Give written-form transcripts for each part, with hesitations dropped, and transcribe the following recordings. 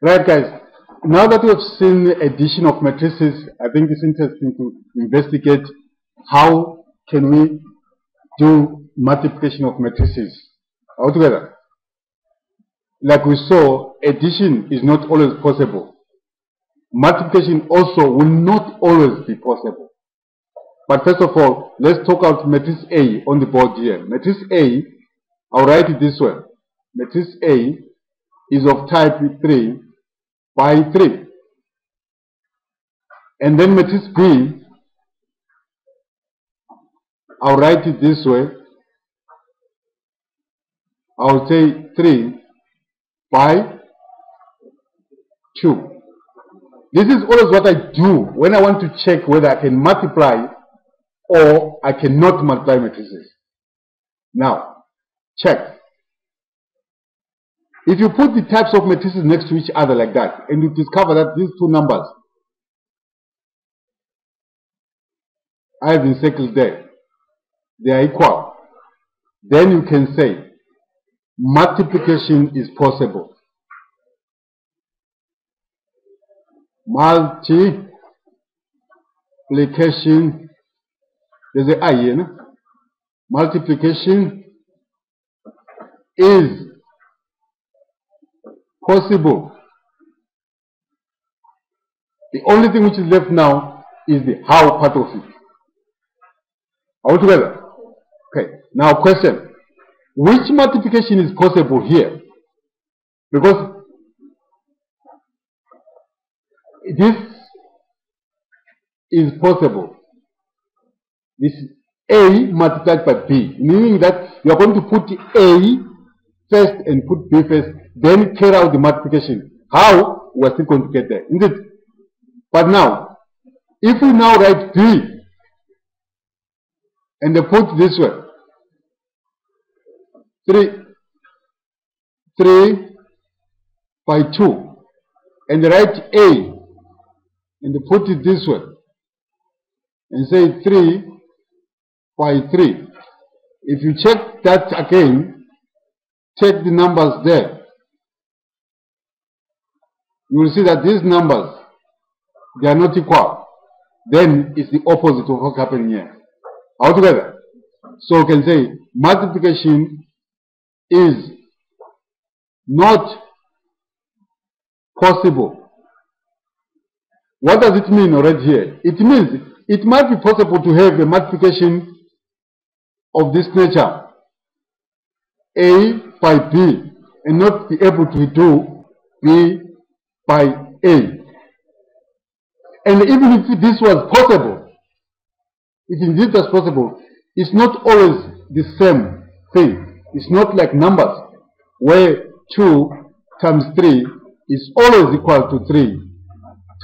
Right, guys. Now that we have seen the addition of matrices, I think it's interesting to investigate how can we do multiplication of matrices altogether. Like we saw, addition is not always possible. Multiplication also will not always be possible. But first of all, let's talk about matrix A on the board here. Matrix A, I'll write it this way. Matrix A is of type 3 by 3. And then matrix B, I'll write it this way. I'll say 3 by 2. This is always what I do when I want to check whether I can multiply or I cannot multiply matrices. Now, check. If you put the types of matrices next to each other like that, and you discover that these two numbers I have been circled there, they are equal, then you can say multiplication is possible. Multiplication, there's an I here, no? Multiplication is possible. The only thing which is left now is the how part of it. All together. Okay. Now question. Which multiplication is possible here? Because this is possible. This is A multiplied by B, meaning that you are going to put A first and put B first, then carry out the multiplication. How? We are still going to get there, isn't it? But now, if we now write B and put this way, 3 by 2, and write A and put it this way, and say 3 by 3. If you check that again, check the numbers there, you will see that these numbers, they are not equal. Then it's the opposite of what's happening here. Altogether. So you can say multiplication is not possible. What does it mean already here? It means it might be possible to have a multiplication of this nature, A by B, and not be able to do B by A. And even if this was possible, if indeed was possible, it's not always the same thing. It's not like numbers where 2 times 3 is always equal to 3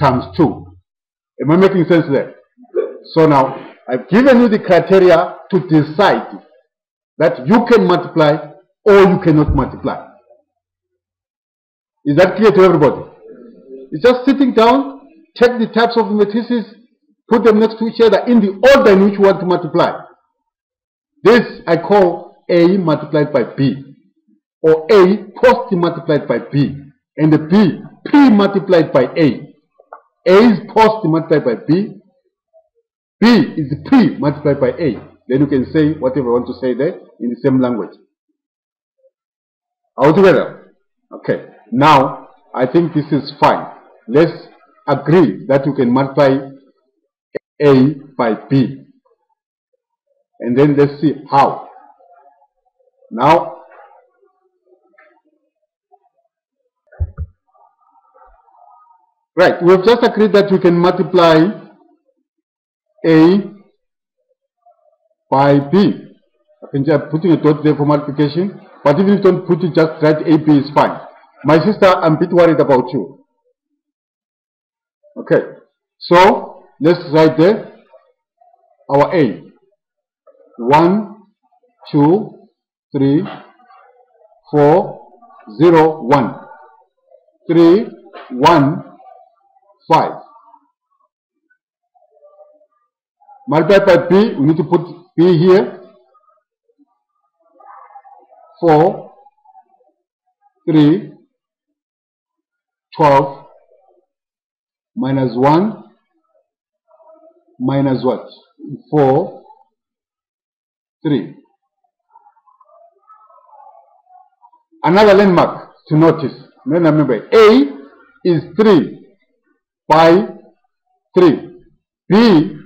times 2. Am I making sense there? So now, I've given you the criteria to decide that you can multiply or you cannot multiply. Is that clear to everybody? It's just sitting down, check the types of matrices, put them next to each other in the order in which you want to multiply. This I call A multiplied by B, or A post multiplied by B, and the B P multiplied by A. A is post multiplied by B, B is P multiplied by A. Then you can say whatever you want to say there in the same language. All together? Okay. Now, I think this is fine. Let's agree that you can multiply A by B. And then let's see how. Now, right, we have just agreed that we can multiply A by B. I can just putting a dot there for multiplication, but even if you don't put it, just write AB is fine. My sister, I'm a bit worried about you. Okay, so let's write there our A. 1, 2, 3, 4, 0, 1. 3, 1, 5. Multiplied by B, we need to put B here. 4, 3, 12 minus 1 minus what? 4, 3. Another landmark to notice. Remember, A is 3 by 3. B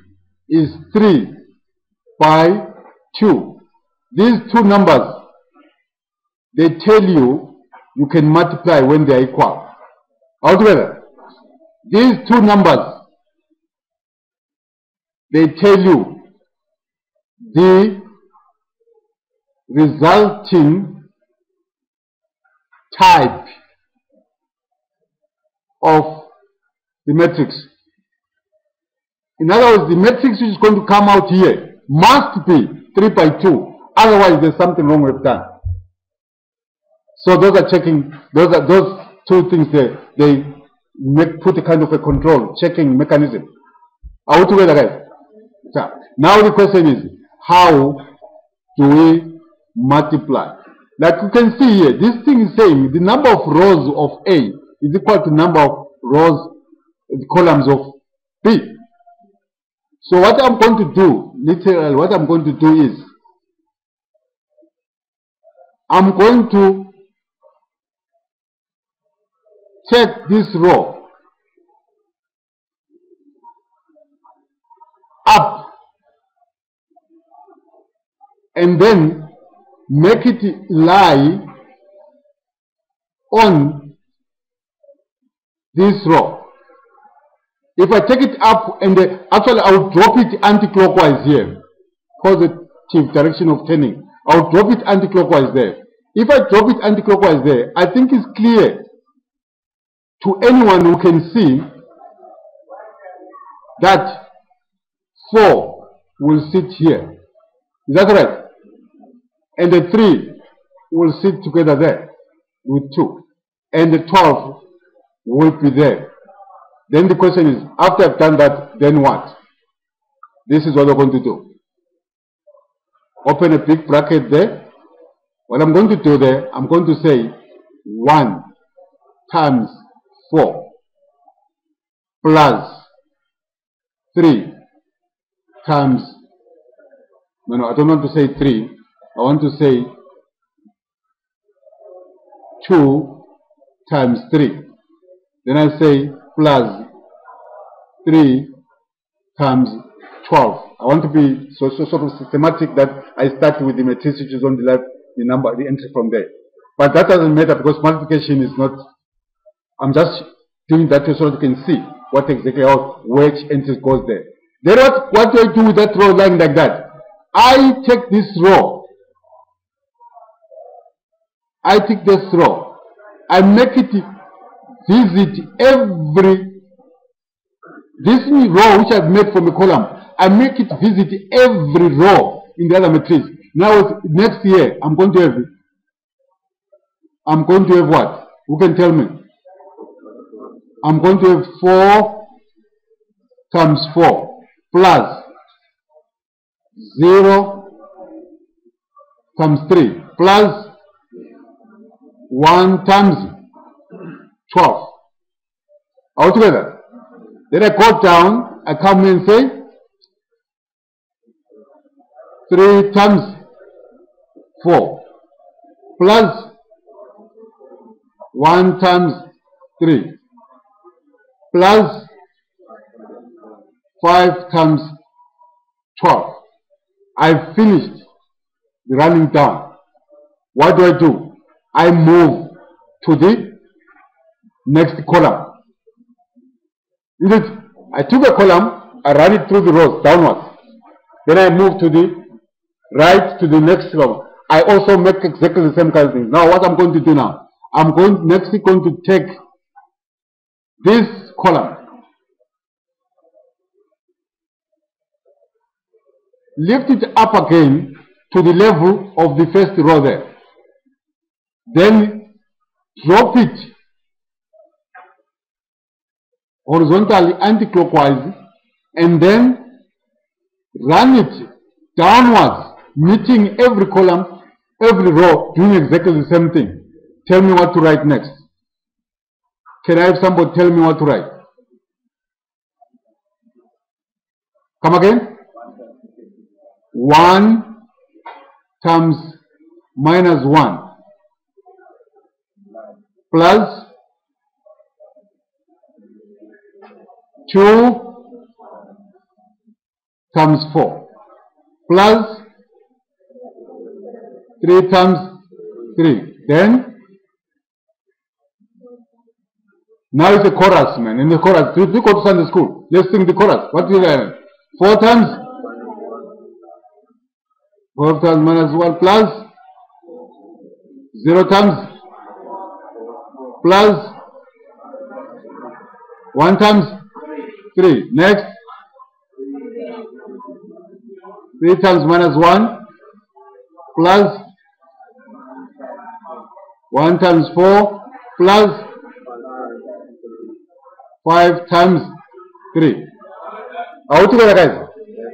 is 3 by 2. These two numbers, they tell you you can multiply when they are equal. Altogether, these two numbers, they tell you the resulting type of the matrix. In other words, the matrix which is going to come out here must be 3 by 2. Otherwise, there's something wrong with that. So those are checking, those two things there, they put a kind of a control, checking mechanism. Are we together, guys? So, now the question is, how do we multiply? Like you can see here, this thing is saying the number of rows of A is equal to number of rows, columns of B. So what I'm going to do, literally what I'm going to do is, I'm going to take this row up and then make it lie on this row. If I take it up and actually I will drop it anti-clockwise here, positive direction of turning, I will drop it anti-clockwise there. If I drop it anti-clockwise there, I think it's clear to anyone who can see that 4 will sit here. Is that right? And the 3 will sit together there with 2. And the 12 will be there. Then the question is, after I've done that, then what? This is what we're going to do. Open a big bracket there. What I'm going to do there, I'm going to say 1 times 4 plus 3 times, no, I don't want to say 3. I want to say 2 times 3. Then I say plus 3 times 12. I want to be sort of systematic that I start with the matrix which is on the left, the number, the entry from there. But that doesn't matter because multiplication is not, I'm just doing that so that you can see what exactly how which entry goes there. Then what do I do with that row lying like that? I take this row. I take this row. I make it visit this row which I've made from a column. I make it visit every row in the other matrix. Now next year I'm going to have what? Who can tell me? I'm going to have 4 times 4 plus 0 times 3 plus 1 times 12. All together. Then I go down, I come in and say 3 times 4 plus 1 times 3 plus 5 times 12. I've finished the running down. What do? I move to the next column. I took a column, I ran it through the rows downwards. Then I move to the right to the next row. I also make exactly the same kind of thing. Now what I'm going to do now, I'm going to take this column, lift it up again to the level of the first row there. Then drop it horizontally anti-clockwise and then run it downwards, meeting every column, every row, doing exactly the same thing. Tell me what to write next. Can I have somebody tell me what to write? Come again? 1 times minus 1 plus 2 times 4 plus 3 times 3. Then now it's a chorus, man. In the chorus, if you go to Sunday school, let's sing the chorus. What do you learn? 4 times minus 1 plus 0 times plus 1 times 3. Next, 3 times minus 1 plus 1 times 4 plus 5 times 3. Are we together, guys?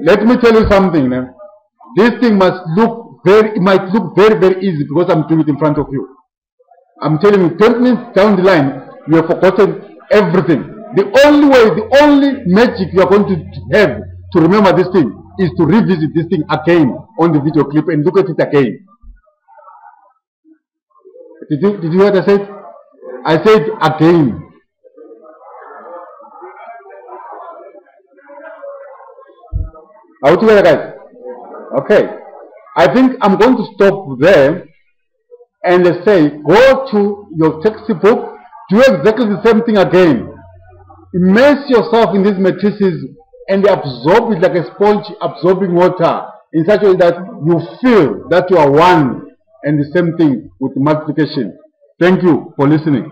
Let me tell you something now. This thing might look very easy because I'm doing it in front of you. I'm telling you, 20 minutes down the line, you have forgotten everything. The only way, the only magic you are going to have to remember this thing is to revisit this thing again on the video clip and look at it again. Did you hear what I said? I said again. Are we together, guys? Okay. I think I'm going to stop there and say, go to your textbook, do exactly the same thing again. Immerse yourself in these matrices and absorb it like a sponge absorbing water in such a way that you feel that you are one and the same thing with multiplication. Thank you for listening.